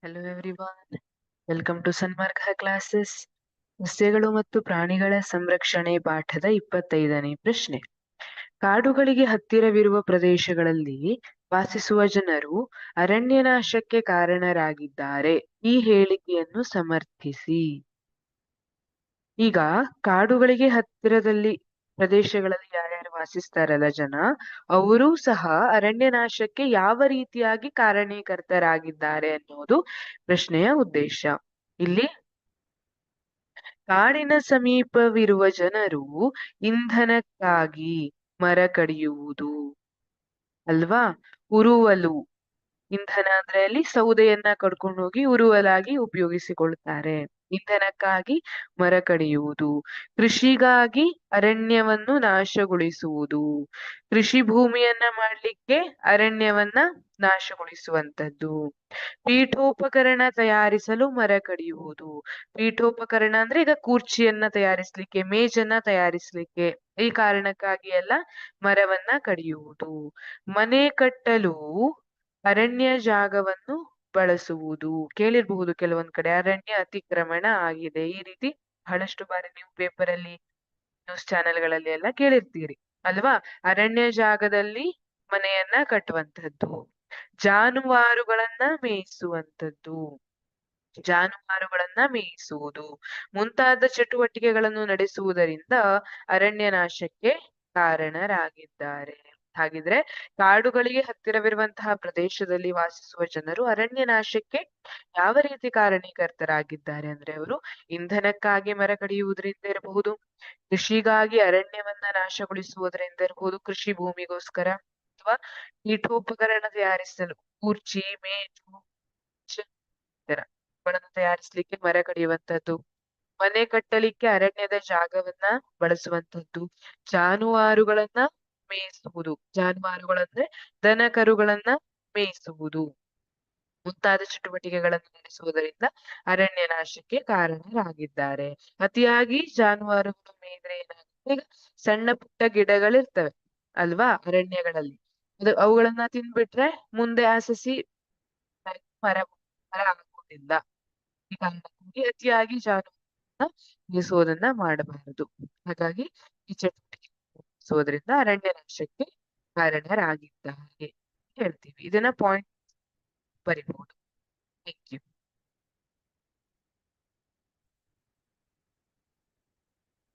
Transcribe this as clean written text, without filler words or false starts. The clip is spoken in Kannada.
Hello everyone, welcome to Sanmarga classes. ಸಸ್ಯಗಳು ಮತ್ತು ಪ್ರಾಣಿಗಳ ಸಂರಕ್ಷಣೆ ಪಾಠದ 25ನೇ ಪ್ರಶ್ನೆ. ಕಾಡುಗಳಿಗೆ ಹತ್ತಿರವಿರುವ ಪ್ರದೇಶಗಳಲ್ಲಿ ವಾಸಿಸುವ ಜನರು ಅರಣ್ಯನಾಶಕ್ಕೆ ಕಾರಣರಾಗಿದ್ದಾರೆ. ಈ ಹೇಳಿಕೆಯನ್ನು ಸಮರ್ಥಿಸಿ. ಈಗ ಕಾಡುಗಳಿಗೆ ಹತ್ತಿರದಲ್ಲಿ ಪ್ರದೇಶಗಳಲ್ಲಿ ಯಾರ್ಯಾರು ವಾಸಿಸ್ತಾರಲ್ಲ ಜನ, ಅವರು ಸಹ ಅರಣ್ಯನಾಶಕ್ಕೆ ಯಾವ ರೀತಿಯಾಗಿ ಕಾರಣೀಕರ್ತರಾಗಿದ್ದಾರೆ ಅನ್ನೋದು ಪ್ರಶ್ನೆಯ ಉದ್ದೇಶ. ಇಲ್ಲಿ ಕಾಡಿನ ಸಮೀಪವಿರುವ ಜನರು ಇಂಧನಕ್ಕಾಗಿ ಮರ ಕಡಿಯುವುದು ಅಲ್ವಾ, ಉರುವಲು, ಇಂಧನ ಅಂದ್ರೆ ಅಲ್ಲಿ ಸೌದೆಯನ್ನ ಕಡ್ಕೊಂಡು ಹೋಗಿ ಉರುವಲಾಗಿ ಉಪಯೋಗಿಸಿಕೊಳ್ತಾರೆ. ಇಂಧನಕ್ಕಾಗಿ ಮರ ಕಡಿಯುವುದು, ಕೃಷಿಗಾಗಿ ಅರಣ್ಯವನ್ನು ನಾಶಗೊಳಿಸುವುದು, ಕೃಷಿ ಭೂಮಿಯನ್ನ ಮಾಡ್ಲಿಕ್ಕೆ ಅರಣ್ಯವನ್ನ ನಾಶಗೊಳಿಸುವಂತದ್ದು, ಪೀಠೋಪಕರಣ ತಯಾರಿಸಲು ಮರ ಕಡಿಯುವುದು. ಪೀಠೋಪಕರಣ ಅಂದ್ರೆ ಈಗ ಕುರ್ಚಿಯನ್ನ ತಯಾರಿಸ್ಲಿಕ್ಕೆ, ಮೇಜನ್ನ ತಯಾರಿಸ್ಲಿಕ್ಕೆ, ಈ ಕಾರಣಕ್ಕಾಗಿ ಎಲ್ಲ ಮರವನ್ನ ಕಡಿಯುವುದು. ಮನೆ ಕಟ್ಟಲು ಅರಣ್ಯ ಜಾಗವನ್ನು ಬಳಸುವುದು. ಕೇಳಿರ್ಬಹುದು ಕೆಲವೊಂದ್ ಕಡೆ ಅರಣ್ಯ ಅತಿಕ್ರಮಣ ಆಗಿದೆ, ಈ ರೀತಿ ಬಹಳಷ್ಟು ಬಾರಿ ನೀವು ಪೇಪರ್ ಅಲ್ಲಿ, ನ್ಯೂಸ್ ಚಾನೆಲ್ಗಳಲ್ಲಿ ಎಲ್ಲ ಕೇಳಿರ್ತೀರಿ ಅಲ್ವಾ. ಅರಣ್ಯ ಜಾಗದಲ್ಲಿ ಮನೆಯನ್ನ ಕಟ್ಟುವಂತದ್ದು, ಜಾನುವಾರುಗಳನ್ನ ಮೇಯಿಸುವಂತದ್ದು, ಜಾನುವಾರುಗಳನ್ನ ಮೇಯಿಸುವುದು ಮುಂತಾದ ಚಟುವಟಿಕೆಗಳನ್ನು ನಡೆಸುವುದರಿಂದ ಅರಣ್ಯ ನಾಶಕ್ಕೆ ಕಾರಣರಾಗಿದ್ದಾರೆ. ಹಾಗಿದ್ರೆ ಕಾಡುಗಳಿಗೆ ಹತ್ತಿರವಿರುವಂತಹ ಪ್ರದೇಶದಲ್ಲಿ ವಾಸಿಸುವ ಜನರು ಅರಣ್ಯ ನಾಶಕ್ಕೆ ಯಾವ ರೀತಿ ಕಾರಣೀಕರ್ತರಾಗಿದ್ದಾರೆ ಅಂದ್ರೆ, ಅವರು ಇಂಧನಕ್ಕಾಗಿ ಮರ ಕಡಿಯುವುದರಿಂದ ಇರಬಹುದು, ಕೃಷಿಗಾಗಿ ಅರಣ್ಯವನ್ನ ನಾಶಗೊಳಿಸುವುದರಿಂದ ಇರಬಹುದು, ಕೃಷಿ ಭೂಮಿಗೋಸ್ಕರ, ಅಥವಾ ಪೀಠೋಪಕರಣ ತಯಾರಿಸಲು ಕುರ್ಚಿ, ಮೇಜು, ಗಳನ್ನು ತಯಾರಿಸಲಿಕ್ಕೆ ಮರ ಕಡಿಯುವಂತದ್ದು, ಮನೆ ಕಟ್ಟಲಿಕ್ಕೆ ಅರಣ್ಯದ ಜಾಗವನ್ನ ಬಳಸುವಂತದ್ದು, ಜಾನುವಾರುಗಳನ್ನ ಮೇಯಿಸುವುದು, ಜಾನುವಾರುಗಳಂದ್ರೆ ದನ ಕರುಗಳನ್ನ ಮೇಯಿಸುವುದು, ಮುಂತಾದ ಚಟುವಟಿಕೆಗಳನ್ನು ನಡೆಸುವುದರಿಂದ ಅರಣ್ಯ ನಾಶಕ್ಕೆ ಕಾರಣರಾಗಿದ್ದಾರೆ. ಅತಿಯಾಗಿ ಜಾನುವಾರುಗಳು ಮೇಯ್ದ್ರೆ ಏನಾಗುತ್ತೆ, ಈಗ ಸಣ್ಣ ಪುಟ್ಟ ಗಿಡಗಳಿರ್ತವೆ ಅಲ್ವಾ ಅರಣ್ಯಗಳಲ್ಲಿ, ಅವುಗಳನ್ನ ತಿಂದ್ಬಿಟ್ರೆ ಮುಂದೆ ಆ ಸಸಿ ಮರ ಮರ ಆಗುವುದಿಲ್ಲ. ಈ ಕಾರಣಕ್ಕಾಗಿ ಅತಿಯಾಗಿ ಜಾನುವಾರುಗಳನ್ನ ಮೇಯಿಸುವುದನ್ನ ಮಾಡಬಾರದು. ಹಾಗಾಗಿ ಈ ಚಟುವಟಿಕೆ ನಡೆಸುವುದರಿಂದ ಅರಣ್ಯ ನಾಶಕ್ಕೆ ಕಾರಣರಾಗಿದ್ದಾರೆ ಹೇಳ್ತೀವಿ. ಇದನ್ನ ಪಾಯಿಂಟ್ ಬರಿಬಹುದು. Thank you.